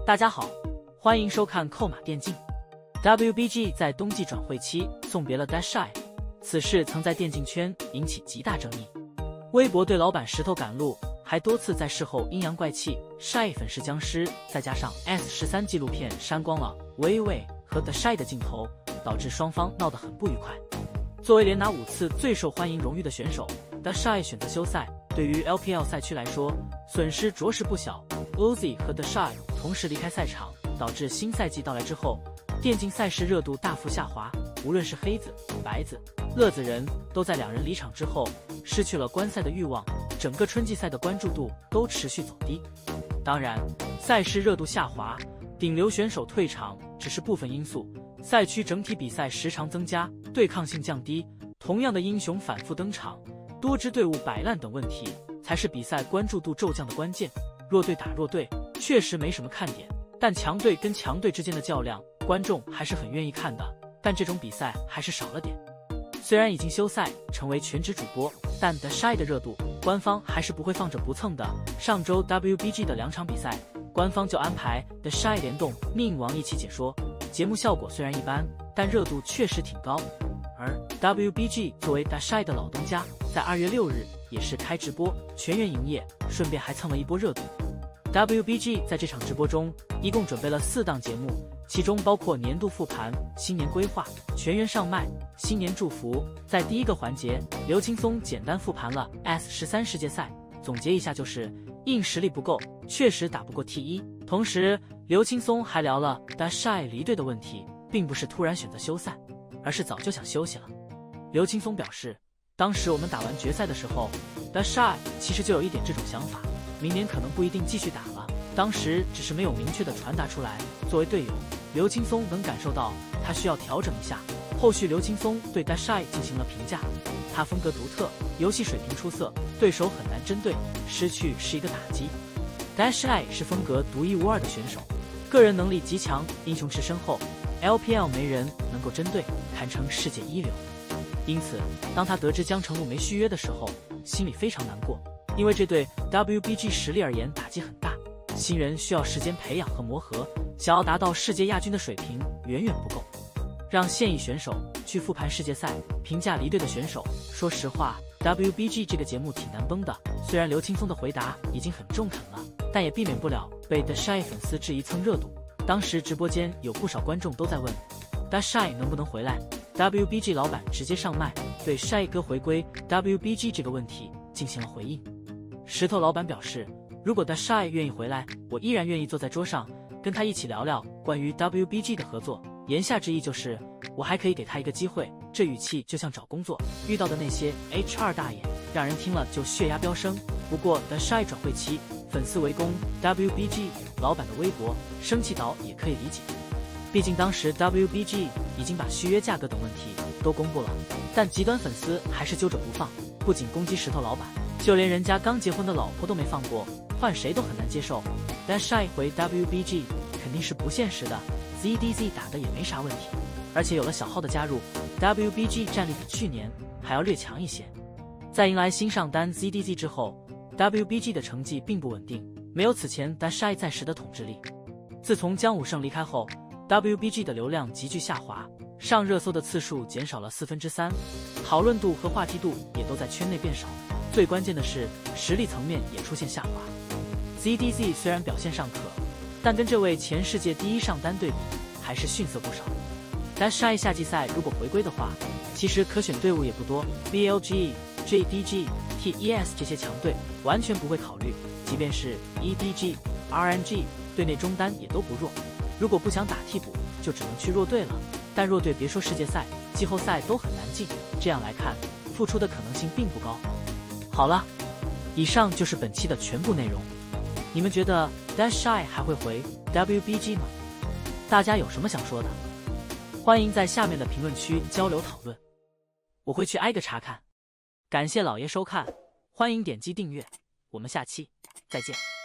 大家好，欢迎收看扣马电竞。WBG 在冬季转会期送别了 Dashy， 此事曾在电竞圈引起极大争议。微博对老板石头赶路，还多次在事后阴阳怪气 ，Shy 粉饰僵尸，再加上 S13 纪录片删光了微微和 Dashy 的镜头，导致双方闹得很不愉快。作为连拿5次最受欢迎荣誉的选手 ，Dashy 选择休赛，对于 LPL 赛区来说，损失着实不小。Uzi 和 Dashy 同时离开赛场，导致新赛季到来之后，电竞赛事热度大幅下滑。无论是黑子、白子、乐子人，都在两人离场之后失去了观赛的欲望，整个春季赛的关注度都持续走低。当然，赛事热度下滑，顶流选手退场只是部分因素，赛区整体比赛时长增加，对抗性降低，同样的英雄反复登场，多支队伍摆烂等问题，才是比赛关注度骤降的关键。弱队打弱队确实没什么看点，但强队跟强队之间的较量，观众还是很愿意看的。但这种比赛还是少了点。虽然已经休赛成为全职主播，但 Dashy 的热度，官方还是不会放着不蹭的。上周 WBG 的2场比赛，官方就安排 Dashy 联动命王一起解说，节目效果虽然一般，但热度确实挺高。而 WBG 作为 Dashy 的老东家，在2月6日也是开直播全员营业，顺便还蹭了一波热度。WBG 在这场直播中一共准备了4档节目，其中包括年度复盘、新年规划、全员上麦、新年祝福。在第一个环节，刘青松简单复盘了 S13 世界赛，总结一下就是硬实力不够，确实打不过 T1。同时，刘青松还聊了 Dashy 离队的问题，并不是突然选择休赛，而是早就想休息了。刘青松表示，当时我们打完决赛的时候 ，Dashy 其实就有一点这种想法，明年可能不一定继续打了，当时只是没有明确的传达出来。作为队友，刘青松能感受到他需要调整一下。后续刘青松对 Dashy 进行了评价，他风格独特，游戏水平出色，对手很难针对，失去是一个打击。Dashy 是风格独一无二的选手，个人能力极强，英雄池深厚， LPL 没人能够针对，堪称世界一流。因此，当他得知江城路没续约的时候，心里非常难过，因为这对 WBG 实力而言打击很大。新人需要时间培养和磨合，想要达到世界亚军的水平远远不够。让现役选手去复盘世界赛，评价离队的选手，说实话 WBG 这个节目挺难崩的。虽然刘青松的回答已经很中肯了，但也避免不了被 Dashy 粉丝质疑蹭热度。当时直播间有不少观众都在问 Dashy 能不能回来， WBG 老板直接上麦对 Shy 哥回归 WBG 这个问题进行了回应。石头老板表示，如果 Dashy 愿意回来，我依然愿意坐在桌上跟他一起聊聊关于 WBG 的合作。言下之意就是我还可以给他一个机会，这语气就像找工作遇到的那些 HR 大爷，让人听了就血压飙升。不过 Dashy 转会期，粉丝围攻 WBG 老板的微博，生气倒也可以理解。毕竟当时 WBG 已经把续约价格等问题都公布了，但极端粉丝还是揪着不放，不仅攻击石头老板，就连人家刚结婚的老婆都没放过，换谁都很难接受。Dashy 回 WBG 肯定是不现实的， ZDZ 打的也没啥问题，而且有了小号的加入， WBG 战力比去年还要略强一些。在迎来新上单 ZDZ 之后， WBG 的成绩并不稳定，没有此前 Dashy 在时的统治力。自从姜武胜离开后， WBG 的流量急剧下滑，上热搜的次数减少了3/4，讨论度和话题度也都在圈内变少，最关键的是实力层面也出现下滑。 ZDZ 虽然表现尚可，但跟这位前世界第一上单对比还是逊色不少。Dashy 夏季赛如果回归的话，其实可选队伍也不多， BLG、JDG、TES 这些强队完全不会考虑，即便是 EDG、RNG 队内中单也都不弱。如果不想打替补，就只能去弱队了，但弱队别说世界赛，季后赛都很难进，这样来看，付出的可能性并不高。好了，以上就是本期的全部内容。你们觉得 Dashy 还会回 WBG 吗？大家有什么想说的？欢迎在下面的评论区交流讨论，我会去挨个查看。感谢老爷收看，欢迎点击订阅，我们下期再见。